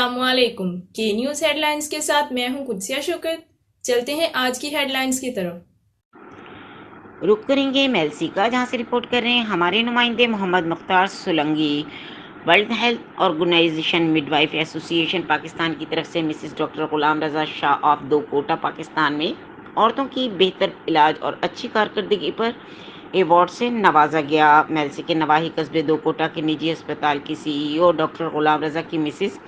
السلام علیکم کے نیوز ہیڈ لائنز کے ساتھ میں ہوں قدسیہ شوکت۔ چلتے ہیں آج کی ہیڈ لائنز کی طرف۔ رخ کریں گے میلسی کا، جہاں سے رپورٹ کر رہے ہیں ہمارے نمائندے Muhammad Mukhtar Solangi. World Health Organization midwife association Pakistan کی طرف سے Mrs doctor Ghulam Raza Shah of دو کوٹا پاکستان میں عورتوں کی بہتر علاج اور اچھی کارکردگی پر ایوارڈ سے نوازا گیا۔ میلسی کے نواحی قصبے دو کوٹا کے نجی اسپتال کی سی ای او ڈاکٹر غلام رضا کی مسز،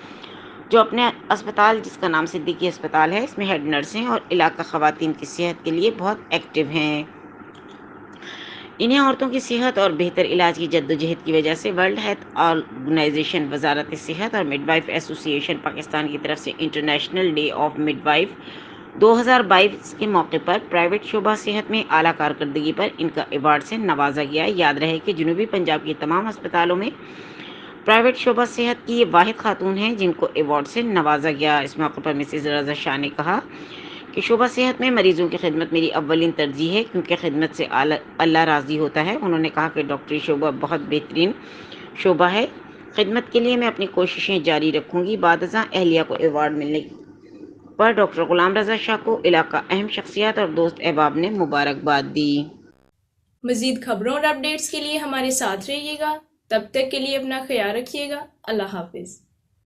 جو اپنے اسپتال جس کا نام صدیقی اسپتال ہے، اس میں ہیڈ نرس ہیں اور علاقہ خواتین کی صحت کے لیے بہت ایکٹیو ہیں۔ انہیں عورتوں کی صحت اور بہتر علاج کی جدوجہد کی وجہ سے ورلڈ ہیلتھ آرگنائزیشن، وزارت صحت اور mid wife association Pakistan کی طرف سے international day of mid wife 2022 کے موقع پر پرائیویٹ شعبہ صحت میں اعلیٰ کارکردگی پر ان کا ایوارڈ سے نوازا گیا۔ یاد رہے کہ جنوبی پنجاب کی تمام اسپتالوں میں پرائیویٹ شعبہ صحت کی یہ واحد خاتون ہیں جن کو ایوارڈ سے نوازا گیا۔ اس موقع پر مسز رضا شاہ نے کہا کہ شعبہ صحت میں مریضوں کی خدمت میری اولین ترجیح ہے، کیونکہ خدمت سے اللہ راضی ہوتا ہے۔ انہوں نے کہا کہ ڈاکٹری شعبہ بہت بہترین شعبہ ہے، خدمت کے لیے میں اپنی کوششیں جاری رکھوں گی۔ بعد ازاں اہلیہ کو ایوارڈ ملنے پر ڈاکٹر غلام رضا شاہ کو علاقہ اہم شخصیات اور دوست احباب نے مبارکباد دی۔ مزید خبروں اور اپڈیٹس کے لیے ہمارے ساتھ رہیے گا۔ تب تک کے لیے اپنا خیال رکھیے گا۔ اللہ حافظ۔